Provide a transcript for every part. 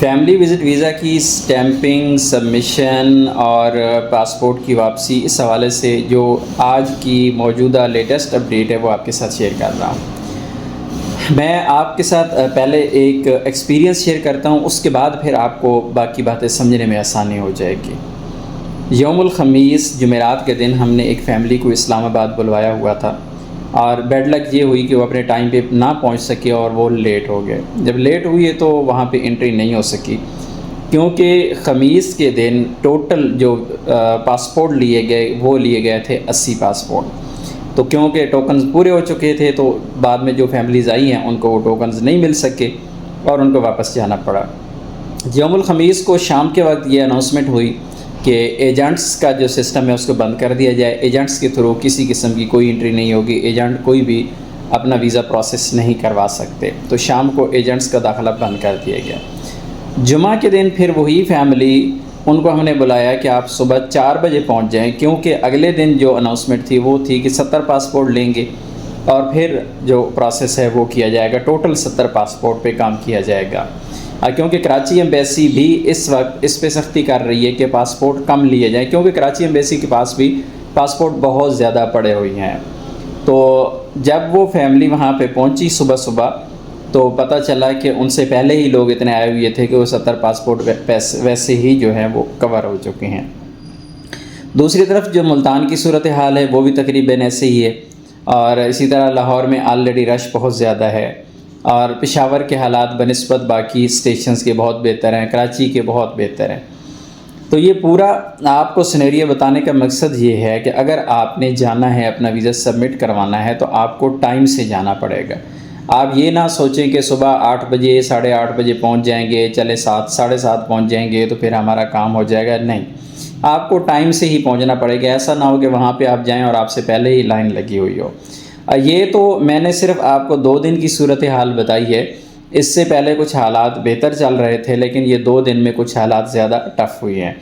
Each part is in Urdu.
فیملی وزٹ ویزا کی سٹیمپنگ، سبمیشن اور پاسپورٹ کی واپسی، اس حوالے سے جو آج کی موجودہ لیٹسٹ اپڈیٹ ہے وہ آپ کے ساتھ شیئر کر رہا ہوں۔ میں آپ کے ساتھ پہلے ایک ایکسپیرینس شیئر کرتا ہوں، اس کے بعد پھر آپ کو باقی باتیں سمجھنے میں آسانی ہو جائے گی۔ یوم الخمیس جمعرات کے دن ہم نے ایک فیملی کو اسلام آباد بلوایا ہوا تھا، اور بیڈ لک یہ ہوئی کہ وہ اپنے ٹائم پہ نہ پہنچ سکے اور وہ لیٹ ہو گئے۔ جب لیٹ ہوئی ہے تو وہاں پہ انٹری نہیں ہو سکی، کیونکہ خمیس کے دن ٹوٹل جو پاسپورٹ لیے گئے تھے 80 پاسپورٹ۔ تو کیونکہ ٹوکنز پورے ہو چکے تھے تو بعد میں جو فیملیز آئی ہیں ان کو وہ ٹوکنز نہیں مل سکے اور ان کو واپس جانا پڑا۔ یوم الخمیس کو شام کے وقت یہ اناؤنسمنٹ ہوئی کہ ایجنٹس کا جو سسٹم ہے اس کو بند کر دیا جائے، ایجنٹس کے تھرو کسی قسم کی کوئی انٹری نہیں ہوگی، ایجنٹ کوئی بھی اپنا ویزا پروسیس نہیں کروا سکتے۔ تو شام کو ایجنٹس کا داخلہ بند کر دیا گیا۔ جمعہ کے دن پھر وہی فیملی، ان کو ہم نے بلایا کہ آپ صبح 4 بجے پہنچ جائیں، کیونکہ اگلے دن جو اناؤنسمنٹ تھی وہ تھی کہ 70 پاسپورٹ لیں گے اور پھر جو پروسیس ہے وہ کیا جائے گا، ٹوٹل 70 پاسپورٹ پہ کام کیا جائے گا۔ کیونکہ کراچی ایمبیسی بھی اس وقت اس پہ سختی کر رہی ہے کہ پاسپورٹ کم لیے جائیں، کیونکہ کراچی ایمبیسی کے پاس بھی پاسپورٹ بہت زیادہ پڑے ہوئی ہیں۔ تو جب وہ فیملی وہاں پہ پہنچی صبح تو پتہ چلا کہ ان سے پہلے ہی لوگ اتنے آئے ہوئے تھے کہ وہ 70 پاسپورٹ ویسے ہی جو ہیں وہ کور ہو چکے ہیں۔ دوسری طرف جو ملتان کی صورتحال ہے وہ بھی تقریباً ایسے ہی ہے، اور اسی طرح لاہور میں آلریڈی رش بہت زیادہ ہے، اور پشاور کے حالات بنسبت باقی اسٹیشنز کے بہت بہتر ہیں، کراچی کے بہت بہتر ہیں۔ تو یہ پورا آپ کو سینیریو بتانے کا مقصد یہ ہے کہ اگر آپ نے جانا ہے، اپنا ویزا سبمٹ کروانا ہے، تو آپ کو ٹائم سے جانا پڑے گا۔ آپ یہ نہ سوچیں کہ صبح 8 بجے 8:30 بجے پہنچ جائیں گے، چلے 7 ساڑھے 7 پہنچ جائیں گے تو پھر ہمارا کام ہو جائے گا۔ نہیں، آپ کو ٹائم سے ہی پہنچنا پڑے گا۔ ایسا نہ ہو کہ وہاں پہ آپ جائیں اور آپ سے پہلے ہی لائن لگی ہوئی ہو۔ یہ تو میں نے صرف آپ کو 2 دن کی صورتحال بتائی ہے، اس سے پہلے کچھ حالات بہتر چل رہے تھے، لیکن یہ 2 دن میں کچھ حالات زیادہ ٹف ہوئی ہیں۔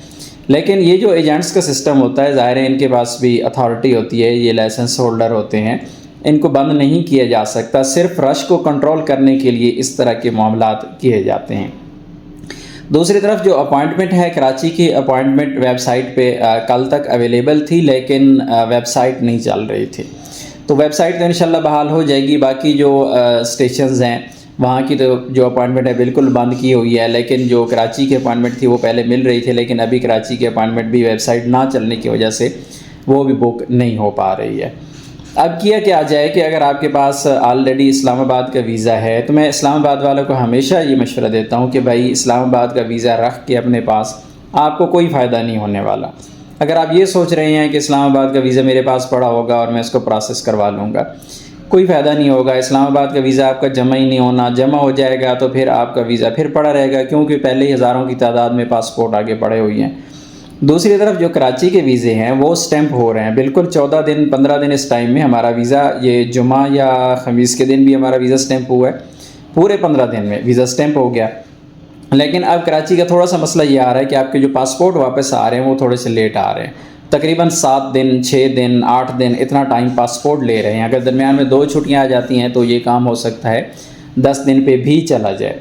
لیکن یہ جو ایجنٹس کا سسٹم ہوتا ہے، ظاہر ہے ان کے پاس بھی اتھارٹی ہوتی ہے، یہ لائسنس ہولڈر ہوتے ہیں، ان کو بند نہیں کیا جا سکتا، صرف رش کو کنٹرول کرنے کے لیے اس طرح کے معاملات کیے جاتے ہیں۔ دوسری طرف جو اپوائنٹمنٹ ہے، کراچی کی اپوائنٹمنٹ ویب سائٹ پہ کل تک اویلیبل تھی، لیکن ویب سائٹ نہیں چل رہی تھی۔ تو ویب سائٹ تو انشاءاللہ بحال ہو جائے گی۔ باقی جو اسٹیشنز ہیں وہاں کی تو جو اپوائنٹمنٹ ہے بالکل بند کی ہوئی ہے، لیکن جو کراچی کی اپوائنٹمنٹ تھی وہ پہلے مل رہی تھی، لیکن ابھی کراچی کی اپوائنٹمنٹ بھی ویب سائٹ نہ چلنے کی وجہ سے وہ بھی بک نہیں ہو پا رہی ہے۔ اب کیا جائے کہ اگر آپ کے پاس آلریڈی اسلام آباد کا ویزا ہے، تو میں اسلام آباد والوں کو ہمیشہ یہ مشورہ دیتا ہوں کہ بھائی اسلام آباد کا ویزا رکھ کے اپنے پاس آپ کو کوئی فائدہ نہیں ہونے والا۔ اگر آپ یہ سوچ رہے ہیں کہ اسلام آباد کا ویزا میرے پاس پڑا ہوگا اور میں اس کو پروسیس کروا لوں گا، کوئی فائدہ نہیں ہوگا۔ اسلام آباد کا ویزا آپ کا جمع ہی نہیں ہونا، جمع ہو جائے گا تو پھر آپ کا ویزا پھر پڑا رہے گا، کیونکہ پہلے ہی ہزاروں کی تعداد میں پاسپورٹ آگے پڑے ہوئی ہیں۔ دوسری طرف جو کراچی کے ویزے ہیں وہ سٹیمپ ہو رہے ہیں، بالکل 14 دن 15 دن اس ٹائم میں ہمارا ویزا، یہ جمعہ یا خمیس کے دن بھی ہمارا ویزا سٹیمپ ہوا ہے، پورے 15 دن میں ویزا سٹیمپ ہو گیا۔ لیکن اب کراچی کا تھوڑا سا مسئلہ یہ آ رہا ہے کہ آپ کے جو پاسپورٹ واپس آ رہے ہیں وہ تھوڑے سے لیٹ آ رہے ہیں، تقریباً 7 دن 6 دن 8 دن اتنا ٹائم پاسپورٹ لے رہے ہیں۔ اگر درمیان میں 2 چھٹیاں آ جاتی ہیں تو یہ کام ہو سکتا ہے 10 دن پہ بھی چلا جائے۔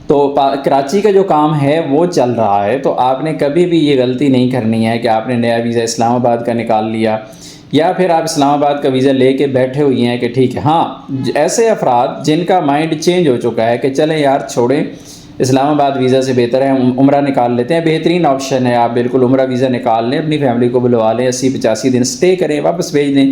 تو کراچی کا جو کام ہے وہ چل رہا ہے، تو آپ نے کبھی بھی یہ غلطی نہیں کرنی ہے کہ آپ نے نیا ویزا اسلام آباد کا نکال لیا، یا پھر آپ اسلام آباد کا ویزا لے کے بیٹھے ہوئی ہیں کہ ٹھیک ہے۔ ہاں، ایسے افراد جن کا مائنڈ چینج ہو چکا ہے کہ چلیں یار چھوڑیں، اسلام آباد ویزا سے بہتر ہے عمرہ نکال لیتے ہیں، بہترین آپشن ہے، آپ بالکل عمرہ ویزا نکال لیں، اپنی فیملی کو بلوا لیں، 80-85 دن سٹے کریں، واپس بھیج دیں۔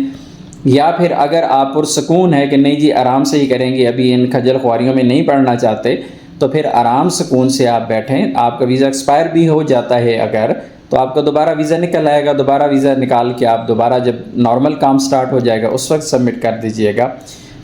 یا پھر اگر آپ پرسکون ہے کہ نہیں جی آرام سے ہی کریں گے، ابھی ان کھجل خواریوں میں نہیں پڑنا چاہتے، تو پھر آرام سکون سے آپ بیٹھیں۔ آپ کا ویزا ایکسپائر بھی ہو جاتا ہے اگر، تو آپ کا دوبارہ ویزا نکل آئے گا، دوبارہ ویزا نکال کے آپ دوبارہ جب نارمل کام سٹارٹ ہو جائے گا اس وقت سبمٹ کر دیجئے گا۔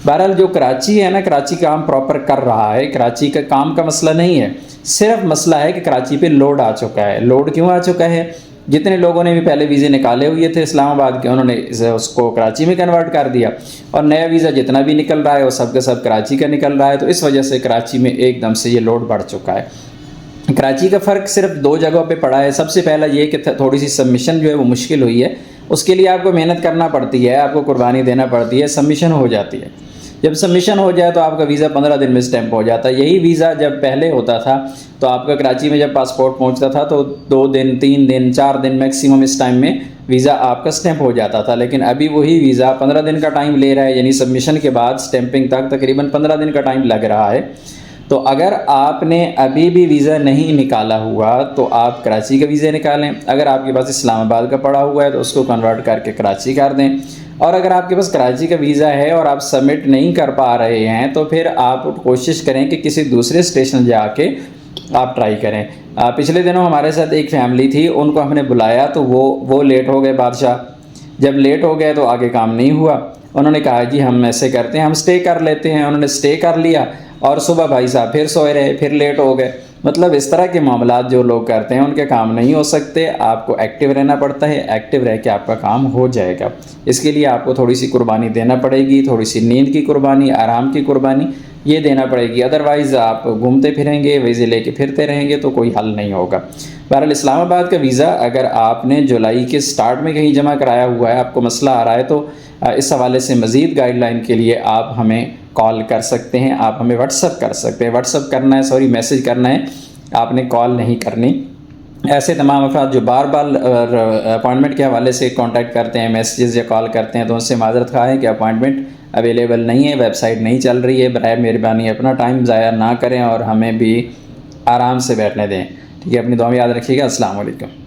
بہرحال جو کراچی ہے نا، کراچی کام پراپر کر رہا ہے، کراچی کا کام کا مسئلہ نہیں ہے، صرف مسئلہ ہے کہ کراچی پہ لوڈ آ چکا ہے۔ لوڈ کیوں آ چکا ہے؟ جتنے لوگوں نے بھی پہلے ویزے نکالے ہوئے تھے اسلام آباد کے، انہوں نے اس کو کراچی میں کنورٹ کر دیا، اور نیا ویزا جتنا بھی نکل رہا ہے وہ سب کا سب کراچی کا نکل رہا ہے، تو اس وجہ سے کراچی میں ایک دم سے یہ لوڈ بڑھ چکا ہے۔ کراچی کا فرق صرف 2 جگہوں پہ پڑا ہے۔ سب سے پہلا یہ کہ تھوڑی سی سبمیشن جو ہے وہ مشکل ہوئی ہے، اس کے لیے آپ کو محنت کرنا پڑتی ہے، آپ کو قربانی دینا پڑتی ہے، سبمیشن ہو جاتی ہے۔ جب سبمیشن ہو جائے تو آپ کا ویزا 15 دن میں اسٹیمپ ہو جاتا ہے۔ یہی ویزا جب پہلے ہوتا تھا تو آپ کا کراچی میں جب پاسپورٹ پہنچتا تھا تو 2 دن 3 دن 4 دن میکسیمم اس ٹائم میں ویزا آپ کا اسٹیمپ ہو جاتا تھا، لیکن ابھی وہی ویزا 15 دن کا ٹائم لے رہا ہے، یعنی سبمیشن کے بعد اسٹیمپنگ تک تقریباً 15 دن کا ٹائم لگ رہا ہے۔ تو اگر آپ نے ابھی بھی ویزا نہیں نکالا ہوا تو آپ کراچی کا ویزا نکالیں، اگر آپ کے پاس اسلام آباد کا پڑا ہوا ہے تو اس کو کنورٹ کر کے کراچی کر دیں، اور اگر آپ کے پاس کراچی کا ویزا ہے اور آپ سبمٹ نہیں کر پا رہے ہیں تو پھر آپ کوشش کریں کہ کسی دوسرے اسٹیشن جا کے آپ ٹرائی کریں۔ پچھلے دنوں ہمارے ساتھ ایک فیملی تھی، ان کو ہم نے بلایا تو وہ لیٹ ہو گئے بادشاہ، جب لیٹ ہو گئے تو آگے کام نہیں ہوا۔ انہوں نے کہا جی ہم ایسے کرتے ہیں، ہم سٹے کر لیتے ہیں، انہوں نے سٹے کر لیا اور صبح بھائی صاحب پھر سوئے رہے، پھر لیٹ ہو گئے۔ مطلب اس طرح کے معاملات جو لوگ کرتے ہیں ان کے کام نہیں ہو سکتے، آپ کو ایکٹیو رہنا پڑتا ہے، ایکٹیو رہ کے آپ کا کام ہو جائے گا۔ اس کے لیے آپ کو تھوڑی سی قربانی دینا پڑے گی، تھوڑی سی نیند کی قربانی، آرام کی قربانی یہ دینا پڑے گی، ادروائز آپ گھومتے پھریں گے، ویزے لے کے پھرتے رہیں گے تو کوئی حل نہیں ہوگا۔ بہرحال اسلام آباد کا ویزا اگر آپ نے جولائی کے سٹارٹ میں کہیں جمع کرایا ہوا ہے، آپ کو مسئلہ آ رہا ہے تو اس حوالے سے مزید گائیڈ لائن کے لیے آپ ہمیں کال کر سکتے ہیں، آپ ہمیں واٹس ایپ کر سکتے ہیں، واٹس ایپ کرنا ہے، میسج کرنا ہے، آپ نے کال نہیں کرنی۔ ایسے تمام افراد جو بار بار اپوائنٹمنٹ کے حوالے سے کانٹیکٹ کرتے ہیں، میسیجز یا کال کرتے ہیں، تو ان سے معذرت خواہ ہے کہ اپوائنٹمنٹ اویلیبل نہیں ہے، ویب سائٹ نہیں چل رہی ہے، برائے مہربانی اپنا ٹائم ضائع نہ کریں اور ہمیں بھی آرام سے بیٹھنے دیں۔ ٹھیک ہے، اپنی دعا میں یاد رکھیے گا۔ السلام علیکم۔